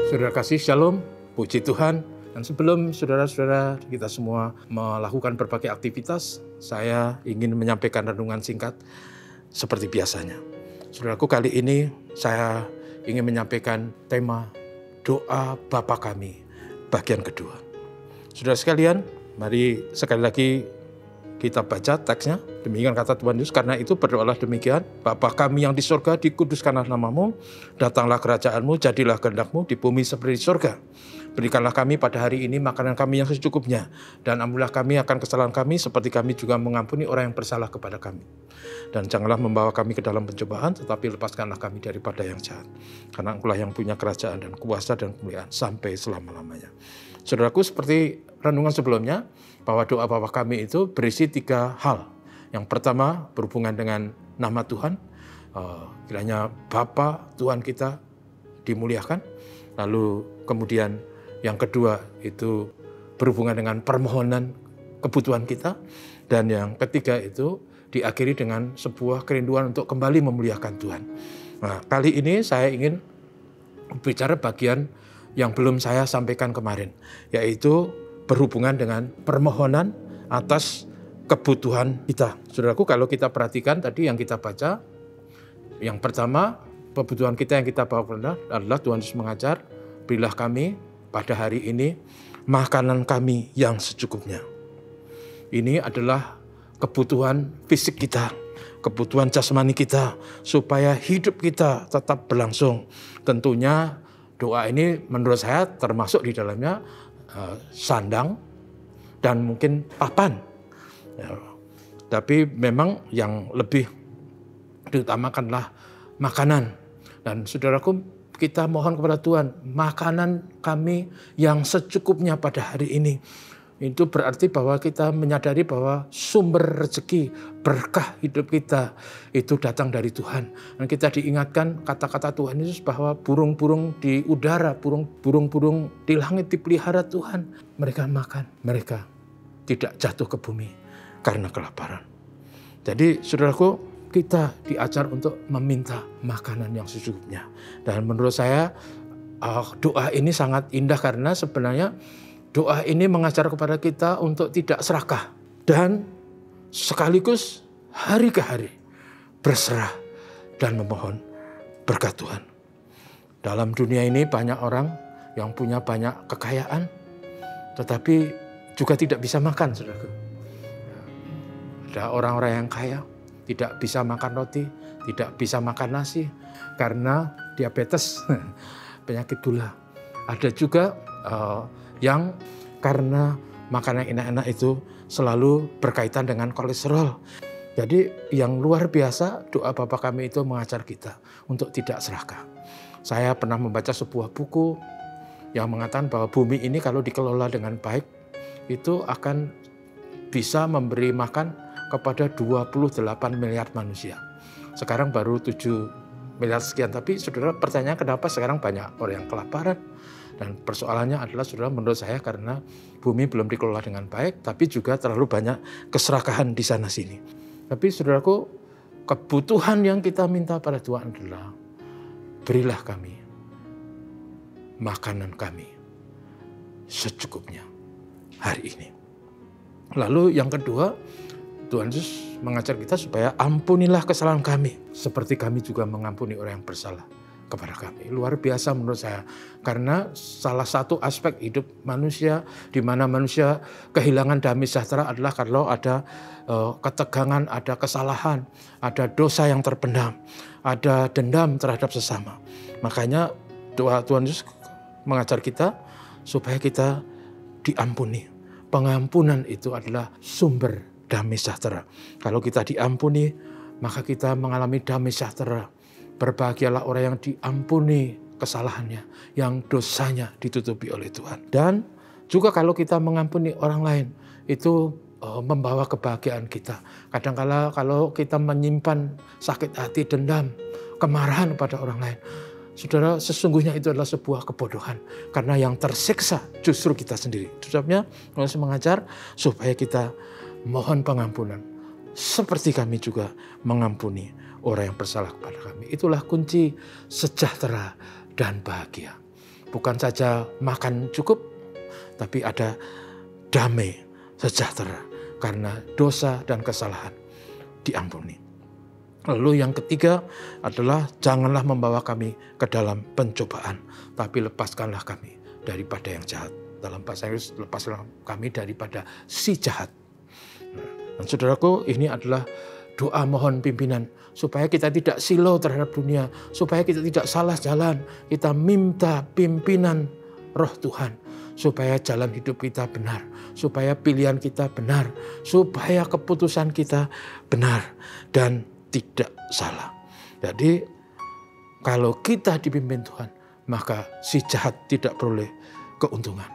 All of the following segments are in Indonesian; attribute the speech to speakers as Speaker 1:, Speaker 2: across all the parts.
Speaker 1: Saudara kasih, shalom, puji Tuhan. Dan sebelum saudara-saudara kita semua melakukan berbagai aktivitas, saya ingin menyampaikan renungan singkat seperti biasanya. Saudaraku, kali ini saya ingin menyampaikan tema doa Bapa Kami, bagian kedua. Saudara sekalian, mari sekali lagi kita baca teksnya. Demikian kata Tuhan Yesus, karena itu berdoalah demikian. Bapa kami yang di surga, dikuduskanlah namamu, datanglah kerajaanmu, jadilah kehendak-mu di bumi seperti di surga. Berikanlah kami pada hari ini makanan kami yang secukupnya, dan ampunilah kami akan kesalahan kami, seperti kami juga mengampuni orang yang bersalah kepada kami. Dan janganlah membawa kami ke dalam pencobaan, tetapi lepaskanlah kami daripada yang jahat. Karena Engkaulah yang punya kerajaan dan kuasa dan kemuliaan sampai selama-lamanya. Saudaraku, seperti renungan sebelumnya, bahwa doa Bapa kami itu berisi 3 hal. Yang pertama berhubungan dengan nama Tuhan, kiranya Bapa Tuhan kita dimuliakan. Lalu kemudian yang kedua itu berhubungan dengan permohonan kebutuhan kita. Dan yang ketiga itu diakhiri dengan sebuah kerinduan untuk kembali memuliakan Tuhan. Nah, kali ini saya ingin bicara bagian yang belum saya sampaikan kemarin, yaitu berhubungan dengan permohonan atas kebutuhan kita. Saudaraku, kalau kita perhatikan tadi yang kita baca, yang pertama kebutuhan kita yang kita bawa adalah Tuhan Yesus mengajar, berilah kami pada hari ini makanan kami yang secukupnya. Ini adalah kebutuhan fisik kita, kebutuhan jasmani kita, supaya hidup kita tetap berlangsung. Tentunya doa ini menurut saya termasuk di dalamnya sandang dan mungkin papan. Ya, tapi memang yang lebih diutamakanlah makanan. Dan saudaraku, kita mohon kepada Tuhan, makanan kami yang secukupnya pada hari ini. Itu berarti bahwa kita menyadari bahwa sumber rezeki, berkah hidup kita itu datang dari Tuhan. Dan kita diingatkan kata-kata Tuhan Yesus bahwa burung-burung di udara, burung-burung di langit dipelihara Tuhan. Mereka makan, mereka tidak jatuh ke bumi karena kelaparan. Jadi saudaraku, kita diajar untuk meminta makanan yang secukupnya. Dan menurut saya doa ini sangat indah karena sebenarnya doa ini mengajar kepada kita untuk tidak serakah dan sekaligus hari ke hari berserah dan memohon berkat Tuhan. Dalam dunia ini banyak orang yang punya banyak kekayaan tetapi juga tidak bisa makan, saudaraku. Ada orang-orang yang kaya tidak bisa makan roti, tidak bisa makan nasi karena diabetes, penyakit gula. Ada juga yang karena makanan enak-enak itu selalu berkaitan dengan kolesterol. Jadi yang luar biasa doa Bapa kami itu mengajar kita untuk tidak serakah. Saya pernah membaca sebuah buku yang mengatakan bahwa bumi ini kalau dikelola dengan baik itu akan bisa memberi makan kepada 28 miliar manusia. Sekarang baru 7 miliar sekian, tapi saudara pertanyaan kenapa sekarang banyak orang yang kelaparan? Dan persoalannya adalah saudara menurut saya karena bumi belum dikelola dengan baik, tapi juga terlalu banyak keserakahan di sana sini. Tapi saudaraku, kebutuhan yang kita minta pada Tuhan adalah berilah kami makanan kami secukupnya hari ini. Lalu yang kedua, Tuhan Yesus mengajar kita supaya ampunilah kesalahan kami, seperti kami juga mengampuni orang yang bersalah kepada kami. Luar biasa menurut saya, karena salah satu aspek hidup manusia di mana manusia kehilangan damai sejahtera adalah kalau ada ketegangan, ada kesalahan, ada dosa yang terpendam, ada dendam terhadap sesama. Makanya doa Tuhan Yesus mengajar kita supaya kita diampuni. Pengampunan itu adalah sumber damai sejahtera. Kalau kita diampuni, maka kita mengalami damai sejahtera. Berbahagialah orang yang diampuni kesalahannya, yang dosanya ditutupi oleh Tuhan. Dan juga kalau kita mengampuni orang lain, itu membawa kebahagiaan kita. Kadang-kala kalau kita menyimpan sakit hati, dendam, kemarahan pada orang lain, saudara, sesungguhnya itu adalah sebuah kebodohan. Karena yang tersiksa justru kita sendiri. Sebabnya Tuhan mengajar supaya kita mohon pengampunan. Seperti kami juga mengampuni orang yang bersalah kepada kami. Itulah kunci sejahtera dan bahagia. bukan saja makan cukup, tapi ada damai sejahtera karena dosa dan kesalahan diampuni. Lalu yang ketiga adalah janganlah membawa kami ke dalam pencobaan, tapi lepaskanlah kami daripada yang jahat. Dalam bahasa Inggris, lepaskanlah kami daripada si jahat. Dan saudaraku, ini adalah doa mohon pimpinan supaya kita tidak silau terhadap dunia, supaya kita tidak salah jalan. Kita minta pimpinan Roh Tuhan supaya jalan hidup kita benar, supaya pilihan kita benar, supaya keputusan kita benar dan tidak salah. Jadi kalau kita dipimpin Tuhan, maka si jahat tidak peroleh keuntungan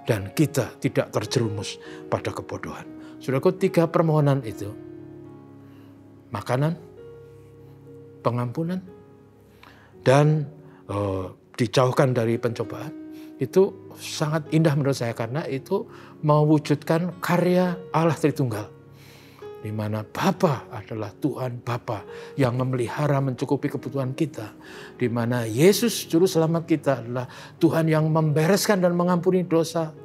Speaker 1: dan kita tidak terjerumus pada kebodohan. Saudaraku, 3 permohonan itu, makanan, pengampunan, dan dijauhkan dari pencobaan, itu sangat indah menurut saya karena itu mewujudkan karya Allah Tritunggal. Di mana Bapa adalah Tuhan Bapa yang memelihara mencukupi kebutuhan kita. Di mana Yesus Juru Selamat kita adalah Tuhan yang membereskan dan mengampuni dosa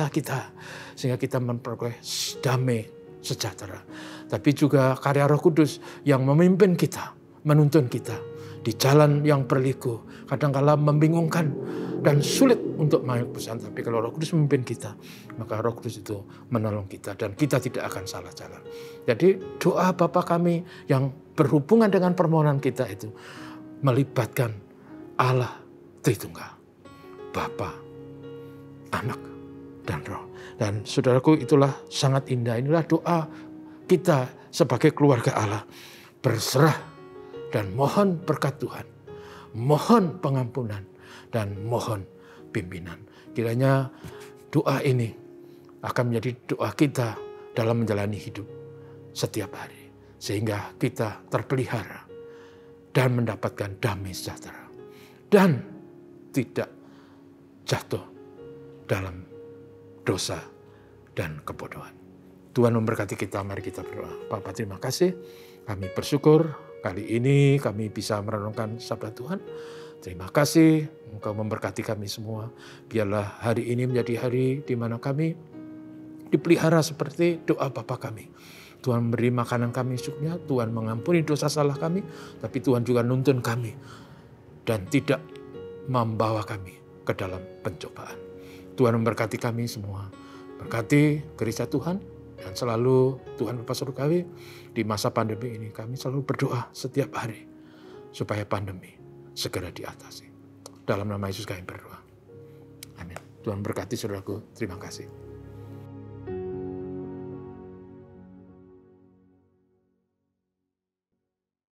Speaker 1: kita. Sehingga kita memperoleh damai sejahtera. Tapi juga karya Roh Kudus yang memimpin kita, menuntun kita di jalan yang berliku. Kadang-kala membingungkan dan sulit untuk mengambil keputusan. Tapi kalau Roh Kudus memimpin kita, maka Roh Kudus itu menolong kita dan kita tidak akan salah jalan. Jadi doa Bapa kami yang berhubungan dengan permohonan kita itu melibatkan Allah Tritunggal, Bapa, Anak, dan Roh. Dan saudaraku, itulah sangat indah. Inilah doa kita sebagai keluarga Allah. Berserah dan mohon berkat Tuhan. Mohon pengampunan dan mohon pimpinan. Kiranya doa ini akan menjadi doa kita dalam menjalani hidup setiap hari. Sehingga kita terpelihara dan mendapatkan damai sejahtera. Dan tidak jatuh dalam dosa dan kebodohan. Tuhan memberkati kita, mari kita berdoa. Bapa, terima kasih. Kami bersyukur kali ini kami bisa merenungkan sabda Tuhan. Terima kasih Engkau memberkati kami semua. Biarlah hari ini menjadi hari di mana kami dipelihara seperti doa Bapa kami. Tuhan memberi makanan kami secukupnya, Tuhan mengampuni dosa salah kami, tapi Tuhan juga nuntun kami dan tidak membawa kami ke dalam pencobaan. Tuhan memberkati kami semua. Berkati gereja Tuhan dan selalu Tuhan Bapa Surgawi di masa pandemi ini kami selalu berdoa setiap hari supaya pandemi segera diatasi. Dalam nama Yesus kami berdoa. Amin. Tuhan berkati saudaraku. Terima kasih.